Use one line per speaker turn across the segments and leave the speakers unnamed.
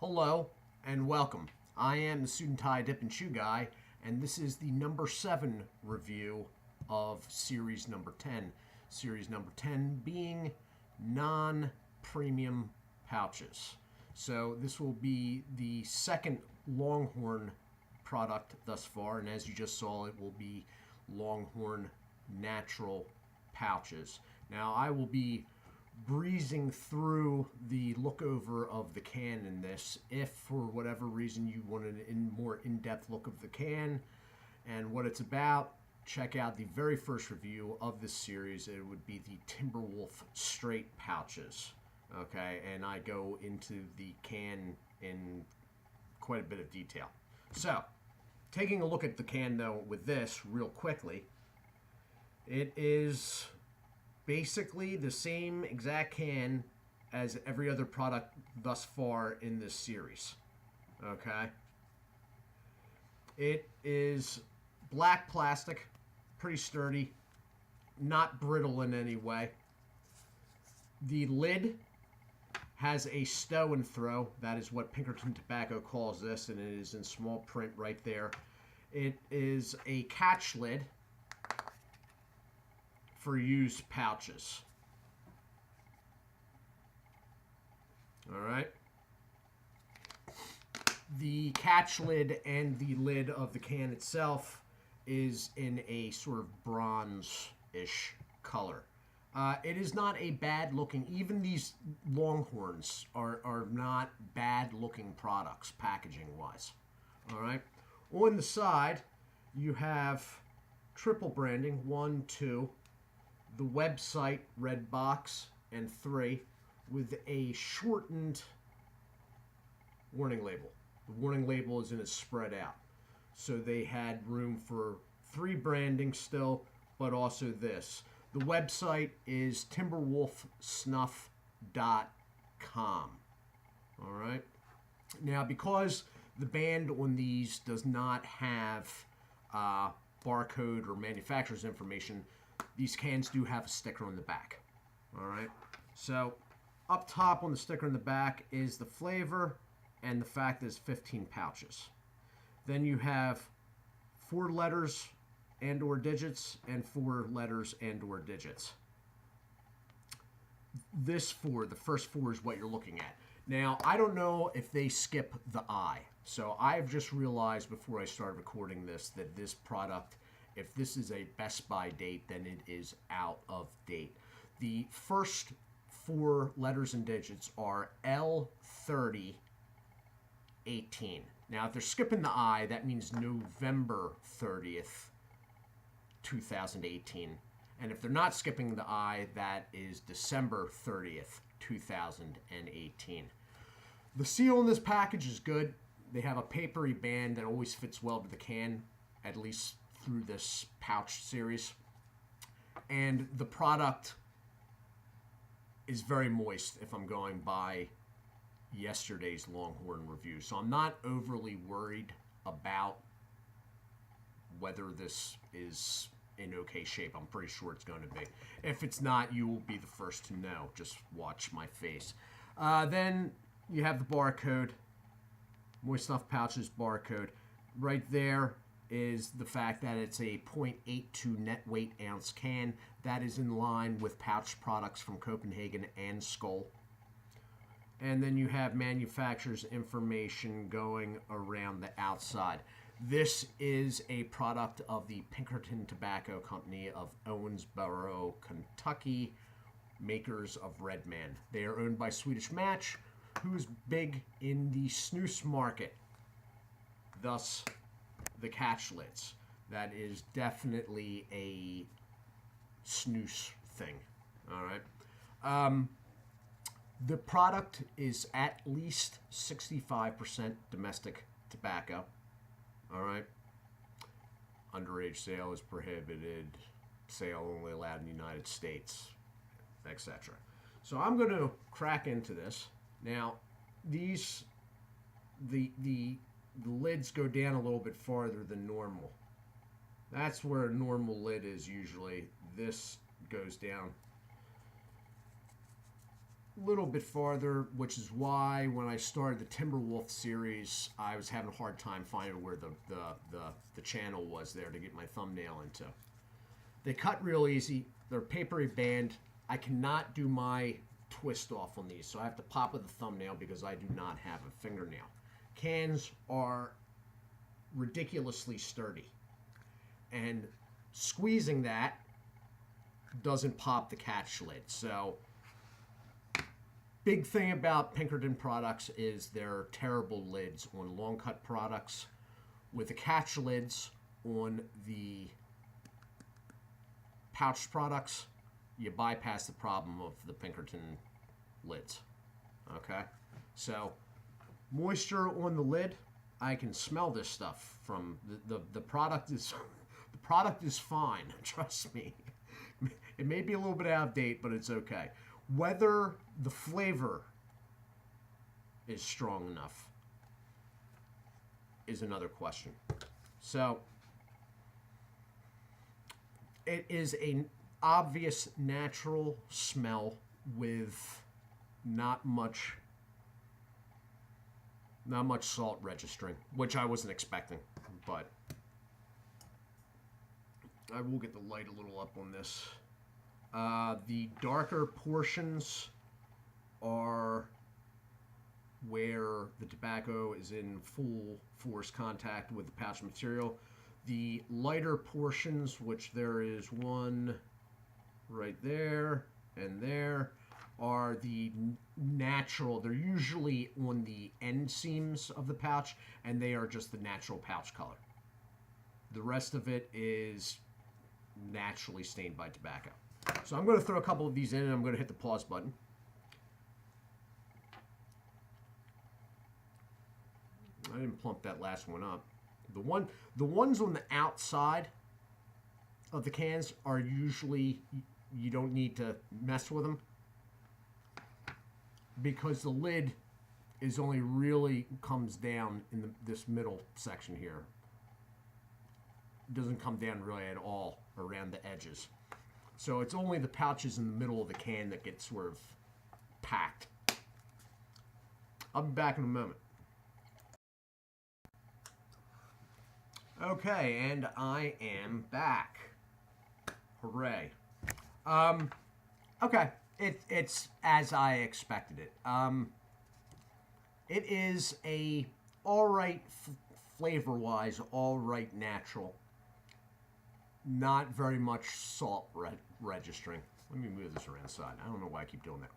Hello and welcome. I am the Suit&Tie Dip&Chew Guy, and this is the number 7 review of series number 10. Series number 10 being non-premium pouches. So this will be the second Longhorn product thus far, and as you just saw, it will be Longhorn natural pouches. Now I will be breezing through the look over of the can in this. If for whatever reason you want a more in-depth look of the can and what it's about, check out the very first review of this series. It would be the Timberwolf straight pouches. Okay, and I go into the can in quite a bit of detail. So, taking a look at the can though with this real quickly, it is basically the same exact can as every other product thus far in this series. Okay. It is black plastic, pretty sturdy, not brittle in any way. The lid has a stow and throw. That is what Pinkerton Tobacco calls this, and it is in small print right there. It is a catch lid for used pouches. All right. The catch lid and the lid of the can itself is in a sort of bronze-ish color. It is not a bad looking, even these Longhorns are not bad looking products packaging wise. All right. On the side, you have triple branding, 1, 2, the website, red box, and 3, with a shortened warning label. The warning label is in a spread out. So they had room for 3 branding still, but also this. The website is timberwolfsnuff.com. All right. Now, because the band on these does not have barcode or manufacturer's information, these cans do have a sticker on the back. All right. So up top on the sticker in the back is the flavor and the fact that it's 15 pouches. Then you have 4 letters and or digits and 4 letters and or digits. This 4, the first 4 is what you're looking at. Now, I don't know if they skip the I. So I've just realized before I started recording this that this product, if this is a Best By date, then it is out of date. The first 4 letters and digits are L3018. Now, if they're skipping the I, that means November 30th, 2018. And if they're not skipping the I, that is December 30th, 2018. The seal in this package is good. They have a papery band that always fits well to the can, at least through this pouch series. And the product is very moist if I'm going by yesterday's Longhorn review. So I'm not overly worried about whether this is in okay shape. I'm pretty sure it's going to be. If it's not, you will be the first to know. Just watch my face. Then you have the barcode. Moist Snuff Pouches barcode. Right there is the fact that it's a 0.82 net weight ounce can. That is in line with pouch products from Copenhagen and Skoal. And then you have manufacturer's information going around the outside. This is a product of the Pinkerton Tobacco Company of Owensboro, Kentucky, makers of Red Man. They are owned by Swedish Match, who's big in the snus market. Thus, the catch lids. That is definitely a snus thing. All right. The product is at least 65% domestic tobacco. All right. Underage sale is prohibited. Sale only allowed in the United States, etc. So I'm going to crack into this. Now, these the lids go down a little bit farther than normal. That's where a normal lid is usually. This goes down little bit farther, which is why when I started the Timberwolf series, I was having a hard time finding where the channel was there to get my thumbnail into. They cut real easy. They're papery band. I cannot do my twist off on these, so I have to pop with a thumbnail because I do not have a fingernail. Cans are ridiculously sturdy, and squeezing that doesn't pop the catch lid. So big thing about Pinkerton products is their terrible lids on long cut products. With the catch lids on the pouch products, you bypass the problem of the Pinkerton lids. Okay, so moisture on the lid, I can smell this stuff from the product is the product is fine. Trust me. It may be a little bit out of date, but it's okay. Whether the flavor is strong enough is another question. So it is an obvious natural smell with not much salt registering, which I wasn't expecting, but I will get the light a little up on this. The darker portions are where the tobacco is in full force contact with the pouch material. The lighter portions, which there is one right there and there, are the natural. They're usually on the end seams of the pouch, and they are just the natural pouch color. The rest of it is naturally stained by tobacco. So I'm going to throw a couple of these in, and I'm going to hit the pause button. I didn't plump that last one up. The ones on the outside of the cans are usually, you don't need to mess with them because the lid is only really comes down in this middle section here. It doesn't come down really at all around the edges. So it's only the pouches in the middle of the can that get sort of packed. I'll be back in a moment. Okay, and I am back. Hooray. Okay, it's as I expected it. It is a alright flavor-wise, alright natural. Not very much salt registering. Let me move this around the side. I don't know why I keep doing that.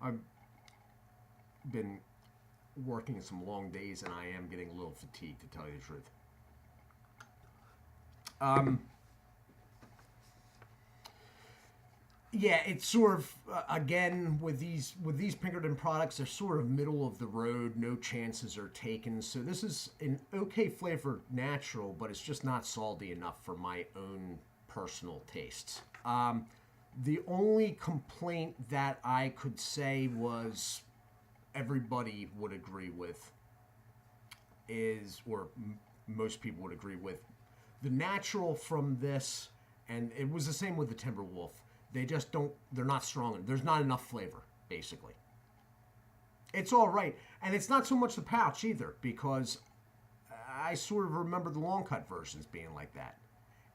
I've been working some long days and I am getting a little fatigued, to tell you the truth. Yeah, it's sort of again with these Pinkerton products, they're sort of middle of the road. No chances are taken. So this is an okay flavored natural, but it's just not salty enough for my own personal tastes. The only complaint that I could say was everybody would agree with is, or most people would agree with, the natural from this, and it was the same with the Timberwolf. They just don't, they're not strong. There's not enough flavor, basically. It's all right. And it's not so much the pouch either, because I sort of remember the long cut versions being like that.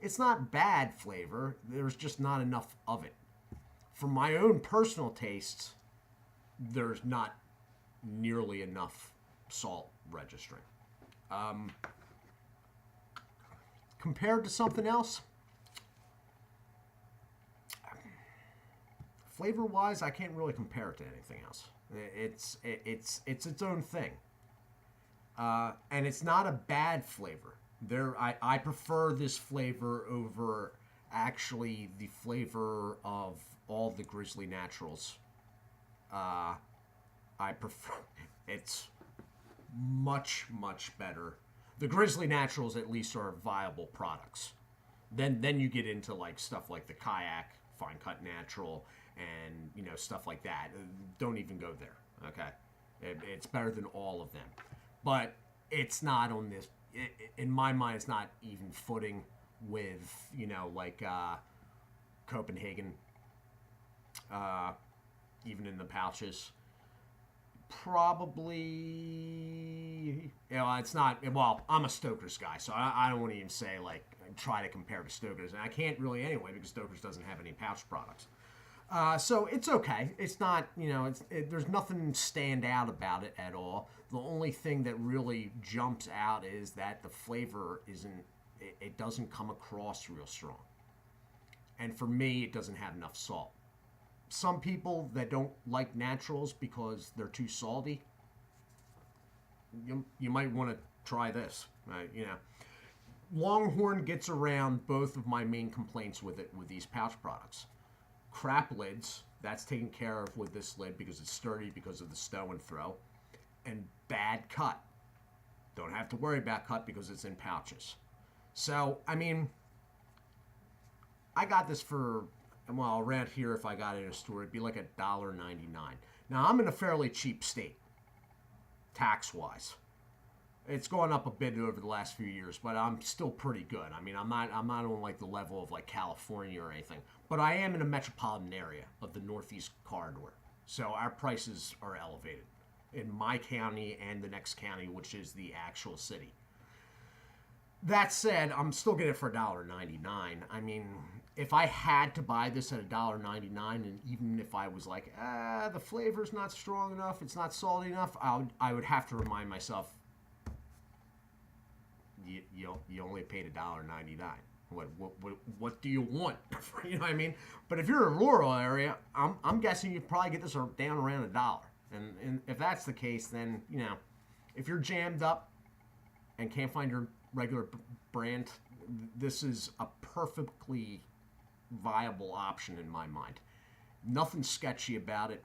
It's not bad flavor. There's just not enough of it. For my own personal tastes, there's not nearly enough salt registering. Compared to something else, flavor-wise, I can't really compare it to anything else. It's its own thing, and it's not a bad flavor. I prefer this flavor over actually the flavor of all the Grizzly Naturals. I prefer it's much better. The Grizzly Naturals at least are viable products. Then you get into like stuff like the Kayak Fine Cut Natural and stuff like that. Don't even go there. Okay, it's better than all of them, but it's not on this. In my mind, it's not even footing with like Copenhagen even in the pouches. Probably, it's not, well, I'm a Stoker's guy, so I don't want to even say, like, try to compare to Stoker's. And I can't really anyway, because Stoker's doesn't have any pouch products. So it's okay. It's not, there's nothing stand out about it at all. The only thing that really jumps out is that the flavor it doesn't come across real strong. And for me, it doesn't have enough salt. Some people that don't like naturals because they're too salty, you might want to try this. Longhorn gets around both of my main complaints with these pouch products. Crap lids, that's taken care of with this lid because it's sturdy because of the stow and throw. And bad cut. Don't have to worry about cut because it's in pouches. So, I got this for, well, around here, if I got it in a store, it'd be like $1.99. Now, I'm in a fairly cheap state, tax-wise. It's gone up a bit over the last few years, but I'm still pretty good. I'm not on like the level of like California or anything, but I am in a metropolitan area of the Northeast corridor, so our prices are elevated in my county and the next county, which is the actual city. That said, I'm still getting it for $1.99. If I had to buy this at $1.99, and even if I was like, the flavor's not strong enough, it's not salty enough, I would have to remind myself, you only paid $1.99. What do you want? You know what I mean? But if you're in a rural area, I'm guessing you'd probably get this down around $1. And if that's the case, then if you're jammed up and can't find your regular brand, this is a perfectly viable option in my mind. Nothing sketchy about it.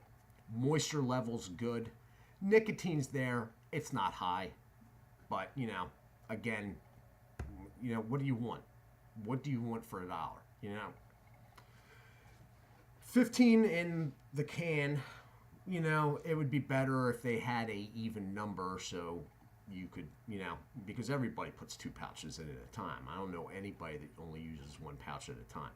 Moisture level's good. Nicotine's there. It's not high, but again, what do you want? What do you want for $1? 15 in the can. It would be better if they had a even number, so you could, because everybody puts 2 pouches in at a time. I don't know anybody that only uses 1 pouch at a time.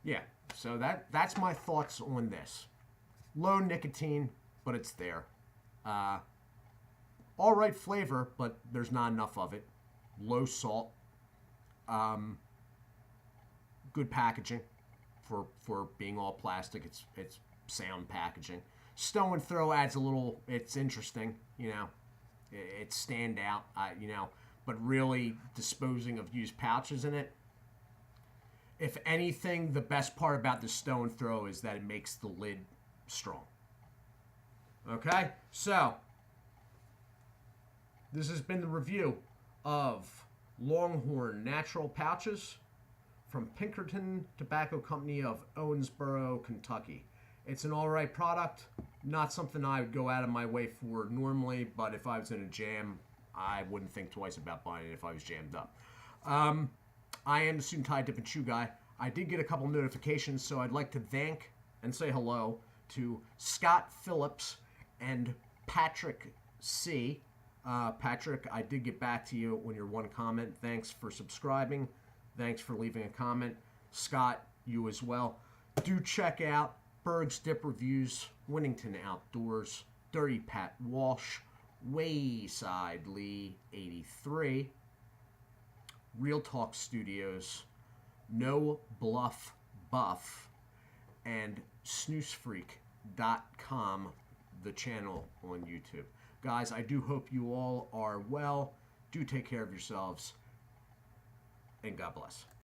Yeah, so that's my thoughts on this. Low nicotine, but it's there. All right flavor, but there's not enough of it. Low salt. Good packaging for being all plastic. It's sound packaging. Stow and throw adds a little. It's interesting, It's stand out, But really, disposing of used pouches in it. If anything, the best part about the stow and throw is that it makes the lid strong. Okay, so this has been the review of Longhorn Natural Pouches from Pinkerton Tobacco Company of Owensboro, Kentucky. It's an alright product, not something I would go out of my way for normally, but if I was in a jam, I wouldn't think twice about buying it if I was jammed up. I am the Suit&Tie Dip&ChewGuy. I did get a couple notifications, so I'd like to thank and say hello to Scott Phillips and Patrick C. Patrick, I did get back to you on your one comment. Thanks for subscribing. Thanks for leaving a comment. Scott, you as well. Do check out Berg's Dip Reviews, Winnington Outdoors, Dirty Pat Walsh, Wayside Lee 83, Real Talk Studios, No Bluff Buff, and snoozefreak.com, the channel on YouTube. Guys, I do hope you all are well. Do take care of yourselves, and God bless.